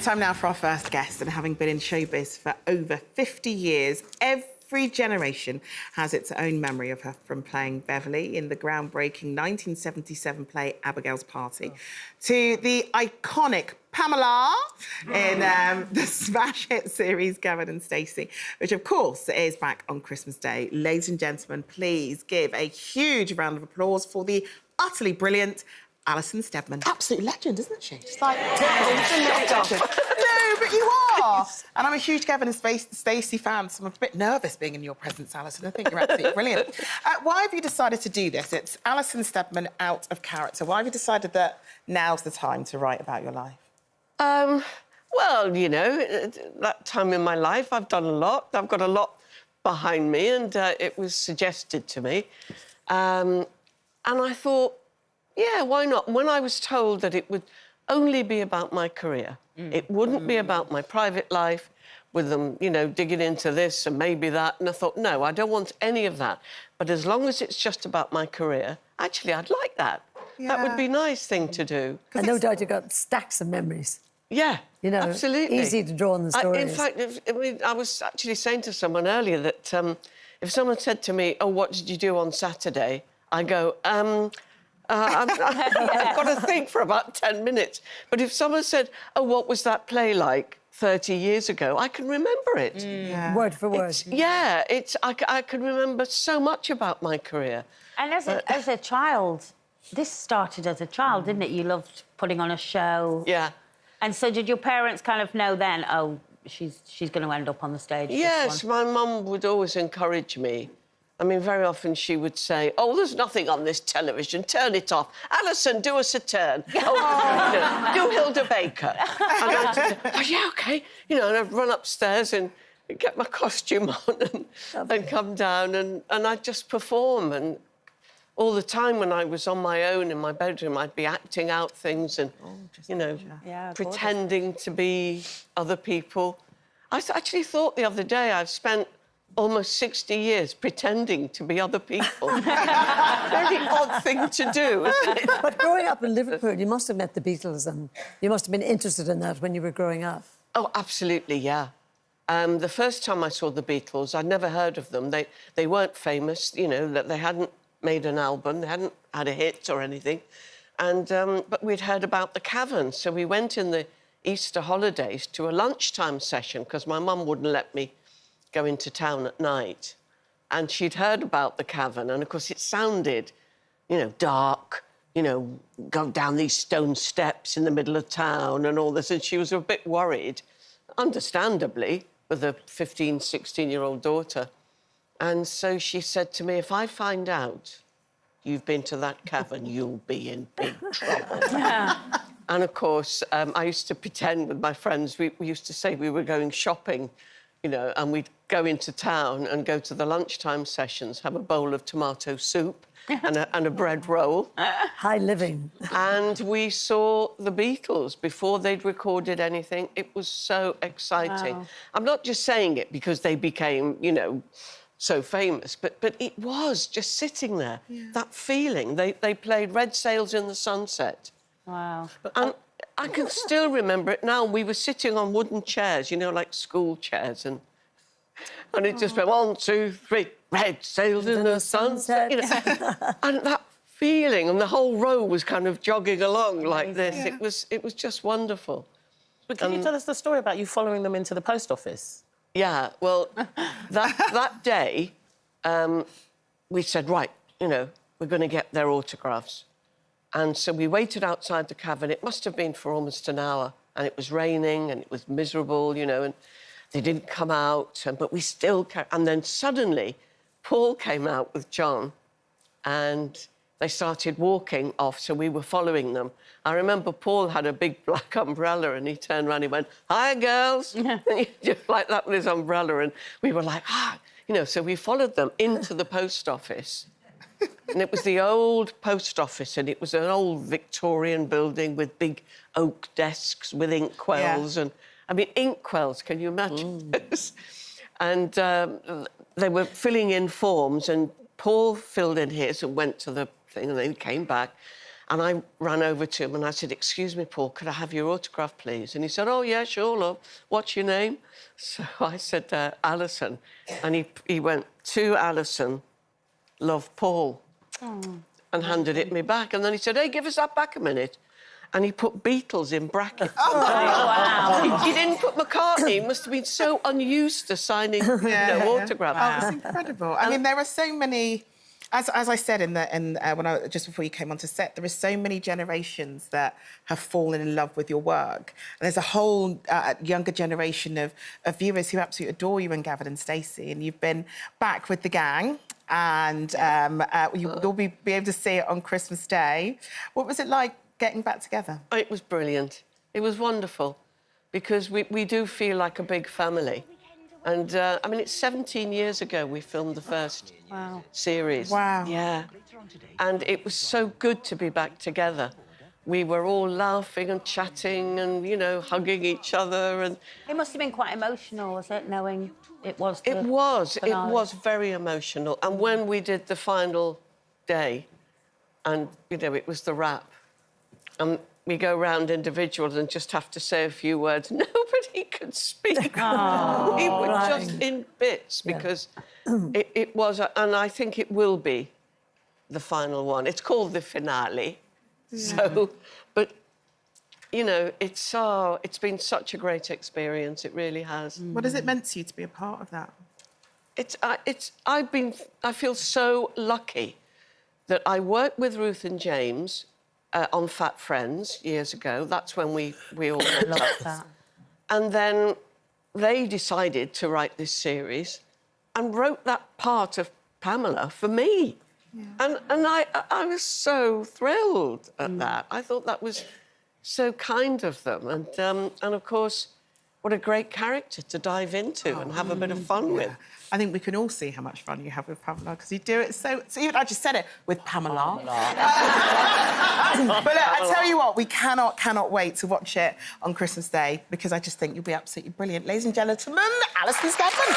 time now for our first guest, and having been in showbiz for over 50 years, every generation has its own memory of her, from playing Beverly in the groundbreaking 1977 play Abigail's Party, to the iconic Pamela in the smash hit series Gavin and Stacey, which of course is back on Christmas Day. Ladies and gentlemen, please give a huge round of applause for the utterly brilliant Alison Steadman. Absolute legend, isn't she? She's like... No, but you are! And I'm a huge Gavin and Stacey fan, so I'm a bit nervous being in your presence, Alison. I think you're absolutely brilliant. Why have you decided to do this? It's Alison Steadman out of character. Why have you decided that now's the time to write about your life? Well, you know, that time in my life, I've done a lot. I've got a lot behind me, and it was suggested to me. And I thought, yeah, why not? When I was told that it would only be about my career, it wouldn't be about my private life, with them, you know, digging into this and maybe that, and I thought, no, I don't want any of that. But as long as it's just about my career, actually, I'd like that. Yeah. That would be a nice thing to do. And no doubt you've got stacks of memories. Yeah, you know, absolutely. Easy to draw on the stories. In fact, I was actually saying to someone earlier that if someone said to me, oh, what did you do on Saturday? I go, I've got to think for about 10 minutes. But if someone said, oh, what was that play like 30 years ago, I can remember it. Yeah. Word for word. I can remember so much about my career. And as a child, this started as a child, didn't it? You loved putting on a show. Yeah. And so did your parents kind of know then, oh, she's going to end up on the stage? Yes, my mum would always encourage me. I mean, very often she would say, oh, there's nothing on this television, turn it off. Alison, do us a turn. Oh, do Hilda Baker. And I'd say, oh, yeah, OK. You know, and I'd run upstairs and get my costume on and come down and I'd just perform. And all the time when I was on my own in my bedroom, I'd be acting out things and, you know, pretending to be other people. I actually thought the other day I've spent almost 60 years pretending to be other people. Very odd thing to do, isn't it? But growing up in Liverpool, you must have met the Beatles and you must have been interested in that when you were growing up. Oh, absolutely, yeah. The first time I saw the Beatles, I'd never heard of them. They weren't famous, you know, that they hadn't made an album, they hadn't had a hit or anything. And but we'd heard about the Cavern, so we went in the Easter holidays to a lunchtime session because my mum wouldn't let me go into town at night. And she'd heard about the Cavern, and, of course, it sounded, you know, dark, you know, go down these stone steps in the middle of town and all this, and she was a bit worried, understandably, with a 15, 16-year-old daughter. And so she said to me, if I find out you've been to that cavern, you'll be in big trouble. Yeah. And, of course, I used to pretend with my friends, we used to say we were going shopping, you know, and we'd go into town and go to the lunchtime sessions, have a bowl of tomato soup and a bread roll. High living. And we saw the Beatles before they'd recorded anything. It was so exciting. Wow. I'm not just saying it because they became, you know, so famous, but it was just sitting there, that feeling. They played Red Sails in the Sunset. Wow. And I can still remember it now. We were sitting on wooden chairs, you know, like school chairs, and it just went 1, 2, 3, red sails in the sunset. You know, and that feeling, and the whole row was kind of jogging along like this. Yeah. It was just wonderful. But can you tell us the story about you following them into the post office? Yeah, well, that day, we said, right, you know, we're going to get their autographs. And so we waited outside the cavern. It must have been for almost an hour, and it was raining and it was miserable, you know, and they didn't come out, but we still kept... And then suddenly, Paul came out with John, and they started walking off, so we were following them. I remember Paul had a big black umbrella, and he turned around and he went, hi, girls, and he just like that with his umbrella, and we were like, you know, so we followed them into the post office. And it was the old post office, and it was an old Victorian building with big oak desks with inkwells. And, I mean, inkwells, can you imagine those? And they were filling in forms, and Paul filled in his and went to the thing, and then he came back. And I ran over to him and I said, "Excuse me, Paul, could I have your autograph, please?" And he said, "Oh, yeah, sure, love. What's your name?" So I said, "Alison." And he went, "To Alison, love, Paul," and handed it me back. And then he said, "Hey, give us that back a minute." And he put Beatles in brackets. Oh, wow. He didn't put McCartney. He must have been so unused to signing autographs. Oh, it's incredible. I mean, there are so many... As I said just before you came onto set, there are so many generations that have fallen in love with your work. And there's a whole younger generation of viewers who absolutely adore you and Gavin and Stacey. And you've been back with the gang, and you'll be able to see it on Christmas Day. What was it like getting back together? It was brilliant. It was wonderful, because we do feel like a big family. And, I mean, it's 17 years ago we filmed the first series. Wow. Yeah. And it was so good to be back together. We were all laughing and chatting and, you know, hugging each other. And It must have been quite emotional, was it, knowing it was the It was. finale? It was very emotional. And when we did the final day, and, you know, it was the wrap, and we go round individuals and just have to say a few words. Nobody could speak. Oh, we were just in bits because it was, and I think it will be the final one. It's called the finale. Yeah. So, but, you know, it's been such a great experience. It really has. What has it meant to you to be a part of that? I feel so lucky that I worked with Ruth and James on Fat Friends years ago. That's when we all met up. that. And then they decided to write this series and wrote that part of Pamela for me. Yeah. And I was so thrilled at that. I thought that was so kind of them. And of course, what a great character to dive into and have a bit of fun with. I think we can all see how much fun you have with Pamela, because you do it so even I just said it with Pamela. But look, I tell you what, we cannot wait to watch it on Christmas Day, because I just think you'll be absolutely brilliant. Ladies and gentlemen, Alison Steadman.